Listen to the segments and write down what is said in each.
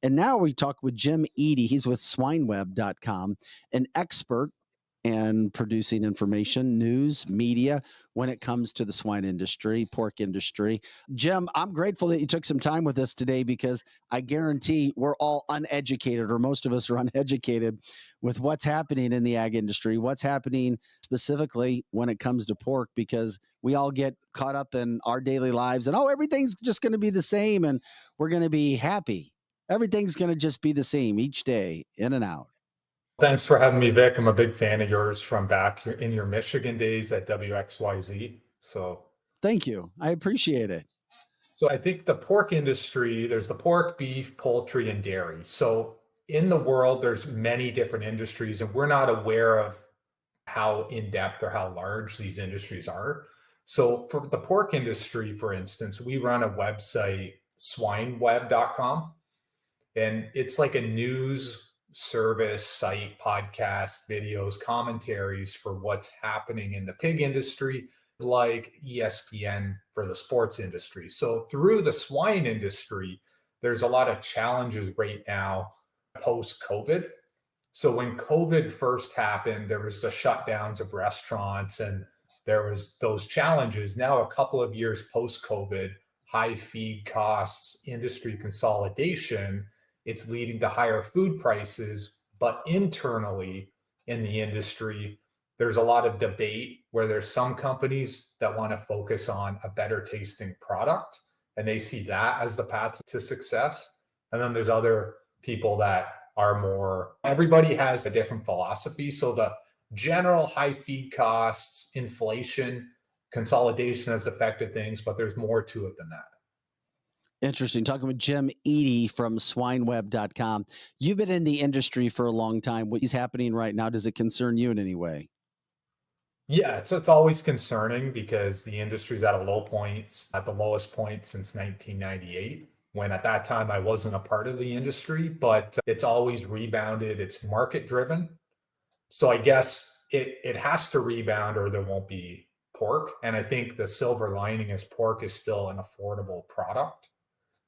And now we talk with Jim Eadie. He's with swineweb.com, an expert and producing information, news, media when it comes to the swine industry, pork industry. Jim, I'm grateful that you took some time with us today because I guarantee we're all uneducated, or most of us are uneducated with what's happening in the ag industry, what's happening specifically when it comes to pork, because we all get caught up in our daily lives and, oh, everything's just going to be the same and we're going to be happy. Everything's going to just be the same each day, in and out. Thanks for having me, Vic. I'm a big fan of yours from back in your Michigan days at WXYZ. Thank you. I appreciate it. So I think the pork industry, there's the pork, beef, poultry, and dairy. So in the world, there's many different industries, and we're not aware of how in-depth or how large these industries are. So for the pork industry, for instance, we run a website, swineweb.com, and it's like a news service site, podcast, videos, commentaries for what's happening in the pig industry, like ESPN for the sports industry. So through the swine industry, there's a lot of challenges right now post COVID. So when COVID first happened, there was the shutdowns of restaurants and there was those challenges. Now, a couple of years post COVID, high feed costs, industry consolidation, it's leading to higher food prices. But internally in the industry, there's a lot of debate where there's some companies that want to focus on a better tasting product and they see that as the path to success. And then there's other people that are more, everybody has a different philosophy. So the general high feed costs, inflation, consolidation has affected things, but there's more to it than that. Interesting. Talking with Jim Eadie from swineweb.com. You've been in the industry for a long time. What is happening right now? Does it concern you in any way? Yeah, it's always concerning because the industry's at a low point, at the lowest point since 1998, when at that time I wasn't a part of the industry, but it's always rebounded. It's market driven. So I guess it has to rebound or there won't be pork. And I think the silver lining is pork is still an affordable product.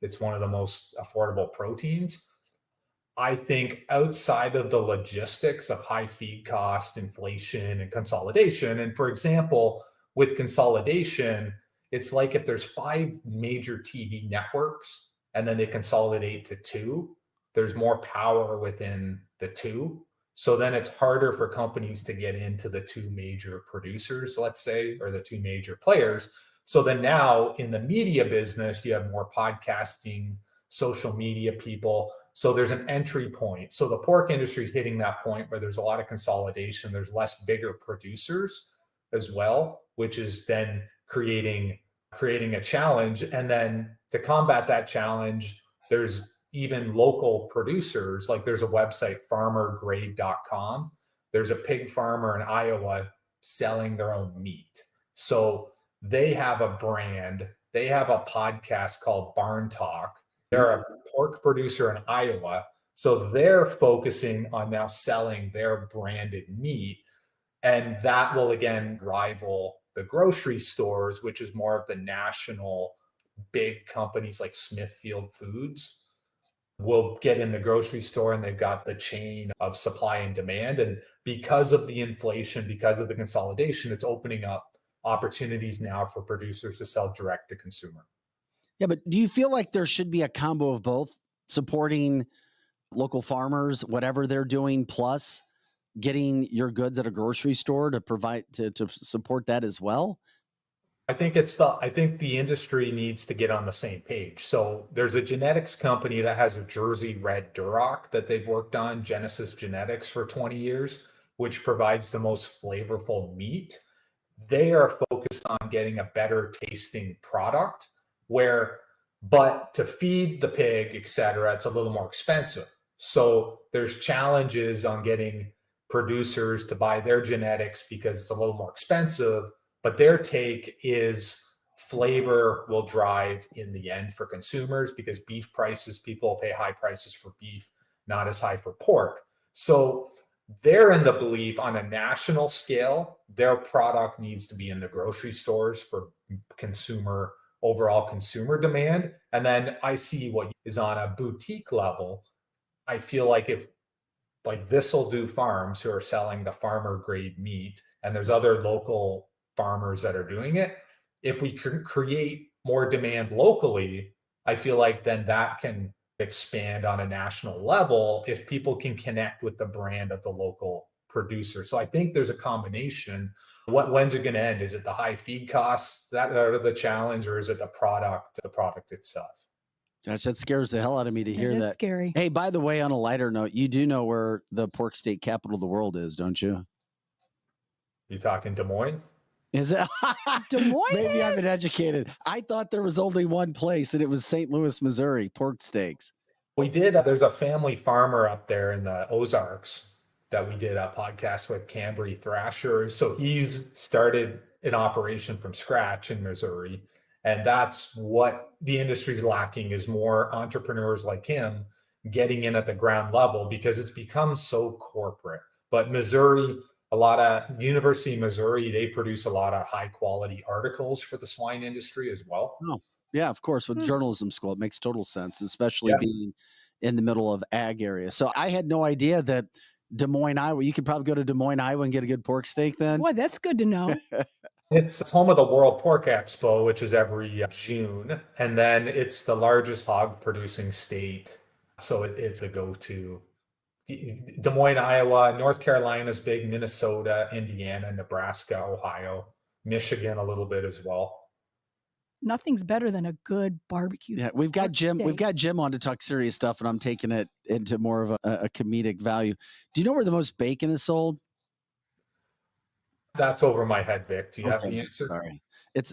It's one of the most affordable proteins. I think outside of the logistics of high feed cost, inflation, and consolidation, and for example, with consolidation, it's like if there's 5 major TV networks and then they consolidate to 2, there's more power within the 2. So then it's harder for companies to get into the 2 major producers, let's say, or the 2 major players. So then now in the media business, you have more podcasting, social media people. So there's an entry point. So the pork industry is hitting that point where there's a lot of consolidation. There's less bigger producers as well, which is then creating a challenge. And then to combat that challenge, there's even local producers. Like there's a website, farmergrade.com. There's a pig farmer in Iowa selling their own meat. So they have a brand. They have a podcast called Barn Talk. They're a pork producer in Iowa. So they're focusing on now selling their branded meat. And that will again rival the grocery stores, which is more of the national big companies like Smithfield Foods will get in the grocery store and they've got the chain of supply and demand. And because of the inflation, because of the consolidation, it's opening up opportunities now for producers to sell direct to consumer. Yeah, but do you feel like there should be a combo of both, supporting local farmers, whatever they're doing, plus getting your goods at a grocery store to provide to support that as well? I think the industry needs to get on the same page. So there's a genetics company that has a Jersey red Duroc that they've worked on, Genesis Genetics, for 20 years, which provides the most flavorful meat. They are focused on getting a better tasting product but to feed the pig, et cetera, it's a little more expensive. So there's challenges on getting producers to buy their genetics because it's a little more expensive, but their take is flavor will drive in the end for consumers because beef prices, people pay high prices for beef, not as high for pork. So they're in the belief on a national scale, their product needs to be in the grocery stores for consumer overall consumer demand. And then I see what is on a boutique level. I feel like if like This'll Do Farms who are selling the farmer grade meat, and there's other local farmers that are doing it. If we can create more demand locally, I feel like then that can expand on a national level if people can connect with the brand of the local producer. So I think there's a combination. When's it going to end? Is it the high feed costs that are the challenge, or is it the product itself? Gosh, that scares the hell out of me to It hear is that. scary. Hey, by the way, on a lighter note, you do know where the pork steak capital of the world is, don't you? You talking Des Moines? Is it? Des Moines Maybe I've is? been educated. I thought there was only one place, and it was St. Louis, Missouri, pork steaks. We did. There's a family farmer up there in the Ozarks that we did a podcast with, Cambry Thrasher. So he's started an operation from scratch in Missouri. And that's what the industry's lacking, is more entrepreneurs like him getting in at the ground level, because it's become so corporate. But Missouri, a lot of University of Missouri, they produce a lot of high quality articles for the swine industry as well. Oh, yeah, of course. With Hmm. journalism school, it makes total sense, especially Yeah. being in the middle of ag area. So I had no idea that Des Moines, Iowa, you could probably go to Des Moines, Iowa and get a good pork steak then. Boy, that's good to know. It's home of the World Pork Expo, which is every June. And then it's the largest hog producing state. So it's a go to. Des Moines, Iowa, North Carolina's big, Minnesota, Indiana, Nebraska, Ohio, Michigan a little bit as well. Nothing's better than a good barbecue. Yeah, we've got pork Jim. We've steak. got Jim on to talk serious stuff, and I'm taking it into more of a comedic value. Do you know where the most bacon is sold? That's over my head, Vic. Do you have Okay, the answer? sorry.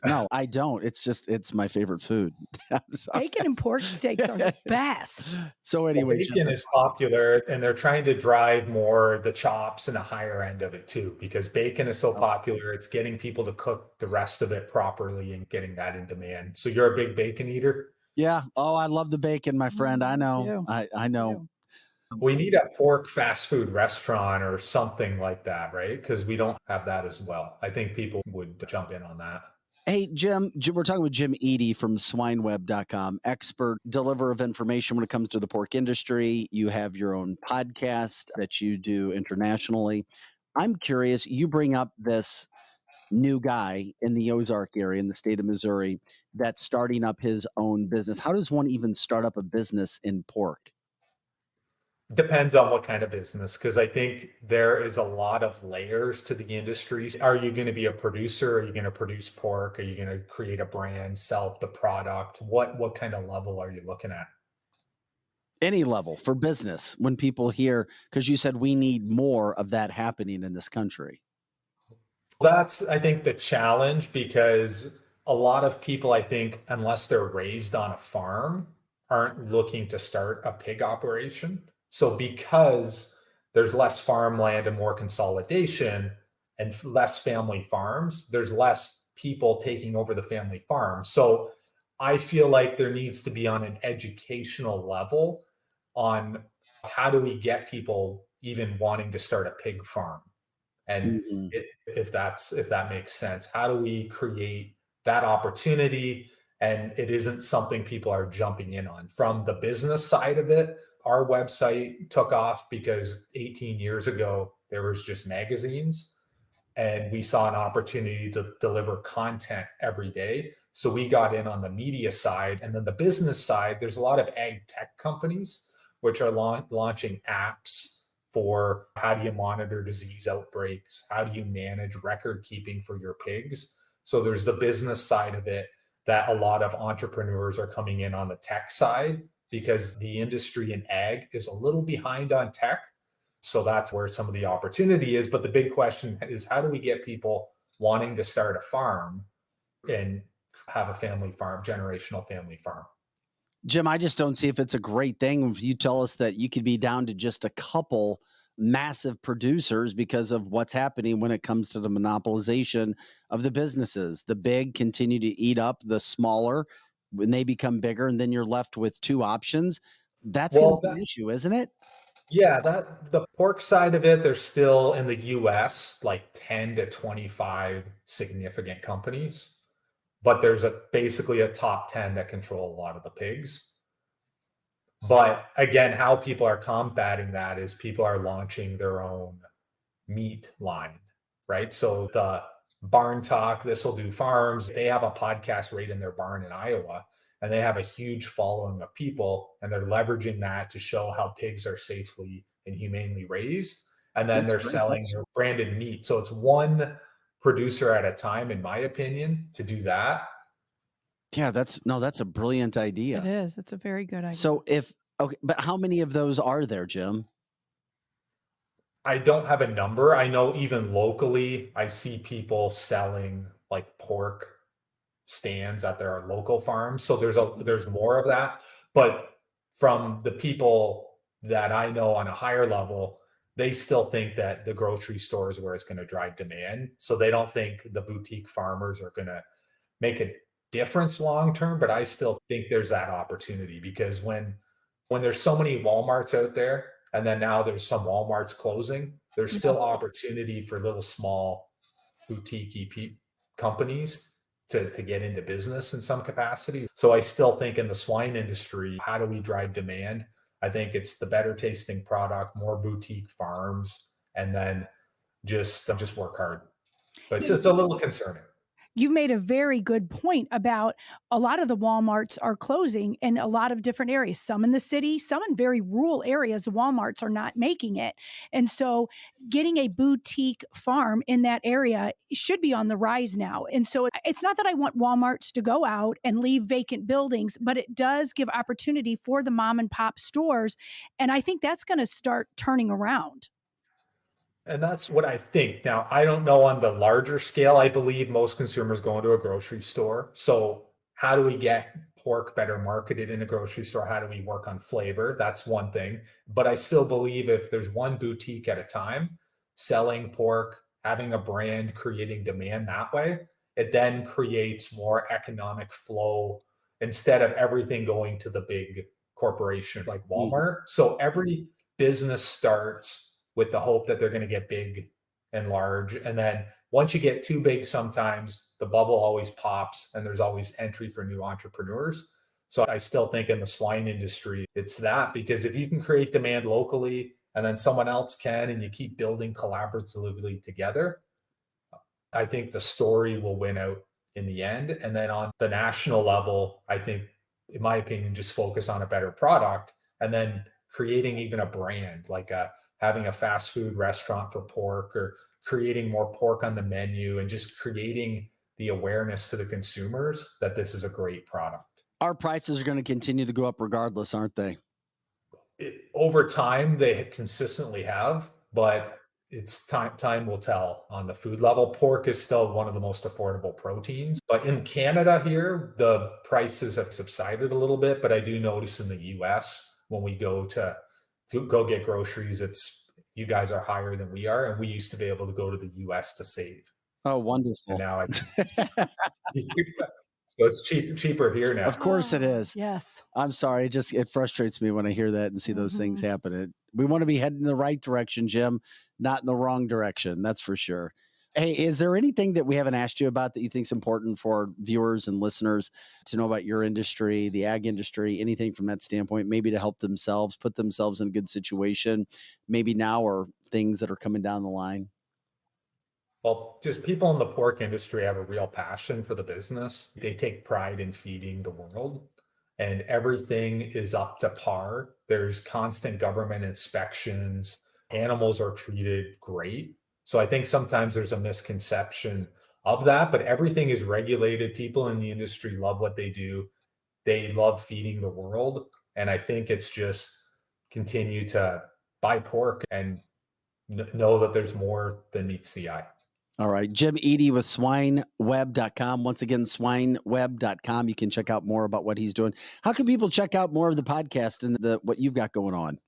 No, I don't. It's my favorite food. I'm sorry. Bacon and pork steaks are the best. So Well, anyway, bacon Jim, is popular, and they're trying to drive more the chops and the higher end of it too, because bacon is so Oh. popular. It's getting people to cook the rest of it properly and getting that in demand. So you're a big bacon eater? yeah. Oh, I love the bacon, my friend. I know. too. I know. Too. We need a pork fast food restaurant or something like that, right? Because we don't have that as well. I think people would jump in on that. Hey, Jim, we're talking with Jim Eadie from swineweb.com, expert deliverer of information when it comes to the pork industry. You have your own podcast that you do internationally. I'm curious, you bring up this new guy in the Ozark area in the state of Missouri that's starting up his own business. How does one even start up a business in pork? Depends on what kind of business, because I think there is a lot of layers to the industry. Are you going to be a producer? Are you going to produce pork? Are you going to create a brand, sell the product? What kind of level are you looking at? Any level for business when people hear, because you said we need more of that happening in this country. That's, I think, the challenge, because a lot of people, I think, unless they're raised on a farm, aren't looking to start a pig operation. So because there's less farmland and more consolidation and less family farms, there's less people taking over the family farm. So I feel like there needs to be on an educational level on how do we get people even wanting to start a pig farm. And Mhm. if that makes sense, how do we create that opportunity? And it isn't something people are jumping in on. From the business side of it, our website took off because 18 years ago, there was just magazines, and we saw an opportunity to deliver content every day. So we got in on the media side. And then the business side, there's a lot of ag tech companies which are launching apps for how do you monitor disease outbreaks? How do you manage record keeping for your pigs? So there's the business side of it that a lot of entrepreneurs are coming in on the tech side, because the industry in ag is a little behind on tech. So that's where some of the opportunity is. But the big question is, how do we get people wanting to start a farm and have a family farm, generational family farm? Jim, I just don't see if it's a great thing if you tell us that you could be down to just a couple massive producers because of what's happening when it comes to the monopolization of the businesses. The big continue to eat up the smaller when they become bigger, and then you're left with two options. That's going to Well, be an issue, isn't it? yeah, that the pork side of it, there's still in the US like 10 to 25 significant companies. but there's basically a top 10 that control a lot of the pigs. But again, how people are combating that is people are launching their own meat line, right? So the Barn Talk, This'll Do Farms, they have a podcast right in their barn in Iowa, and they have a huge following of people, and they're leveraging that to show how pigs are safely and humanely raised. And then they're selling their branded meat. So it's one producer at a time, in my opinion, to do that. Yeah, that's a brilliant idea. It is. It's a very good idea. So okay, but how many of those are there, Jim? I don't have a number. I know even locally, I see people selling like pork stands at their local farms. So there's more of that. But from the people that I know on a higher level, they still think that the grocery store is where it's going to drive demand. So they don't think the boutique farmers are going to make a difference long term. But I still think there's that opportunity, because when there's so many Walmarts out there, and then now there's some Walmarts closing, there's still opportunity for little small boutique companies to get into business in some capacity. So I still think in the swine industry, how do we drive demand? I think it's the better tasting product, more boutique farms, and then just work hard. But it's a little concerning. You've made a very good point about a lot of the Walmarts are closing in a lot of different areas, some in the city, some in very rural areas. The Walmarts are not making it. And so getting a boutique farm in that area should be on the rise now. And so it's not that I want Walmarts to go out and leave vacant buildings, but it does give opportunity for the mom and pop stores. And I think that's going to start turning around. And that's what I think. Now, I don't know on the larger scale. I believe most consumers go into a grocery store. So how do we get pork better marketed in a grocery store? How do we work on flavor? That's one thing. But I still believe if there's one boutique at a time selling pork, having a brand, creating demand that way, it then creates more economic flow instead of everything going to the big corporation like Walmart. So every business starts with the hope that they're going to get big and large. And then once you get too big, sometimes the bubble always pops and there's always entry for new entrepreneurs. So I still think in the swine industry, it's that, because if you can create demand locally and then someone else can, and you keep building collaboratively together, I think the story will win out in the end. And then on the national level, I think, in my opinion, just focus on a better product and then creating even a brand, like having a fast food restaurant for pork, or creating more pork on the menu, and just creating the awareness to the consumers that this is a great product. Our prices are going to continue to go up regardless, aren't they? Over time, they consistently have, but it's time will tell on the food level. Pork is still one of the most affordable proteins, but in Canada here, the prices have subsided a little bit. But I do notice in the US, when we go get groceries, you guys are higher than we are, and we used to be able to go to the US to save. Oh, wonderful. And now it's so it's cheaper here now. Of course it is. Yes. I'm sorry. It frustrates me when I hear that and see those things happen. We want to be heading in the right direction, Jim, not in the wrong direction. That's for sure. Hey, is there anything that we haven't asked you about that you think is important for viewers and listeners to know about your industry, the ag industry, anything from that standpoint, maybe to help themselves, put themselves in a good situation, maybe now, or things that are coming down the line? Well, just people in the pork industry have a real passion for the business. They take pride in feeding the world, and everything is up to par. There's constant government inspections. Animals are treated great. So I think sometimes there's a misconception of that, but everything is regulated. People in the industry love what they do. They love feeding the world. And I think it's just continue to buy pork and know that there's more than meets the eye. All right. Jim Eadie with swineweb.com. Once again, swineweb.com. You can check out more about what he's doing. How can people check out more of the podcast and what you've got going on?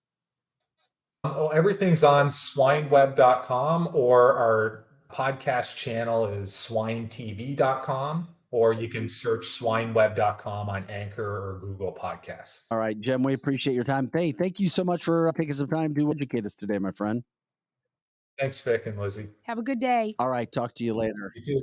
Everything's on swineweb.com, or our podcast channel is swinetv.com, or you can search swineweb.com on Anchor or Google Podcasts. All right, Jim, we appreciate your time. Hey, thank you so much for taking some time to educate us today, my friend. Thanks, Vic and Lizzie. Have a good day. All right, talk to you later. You too.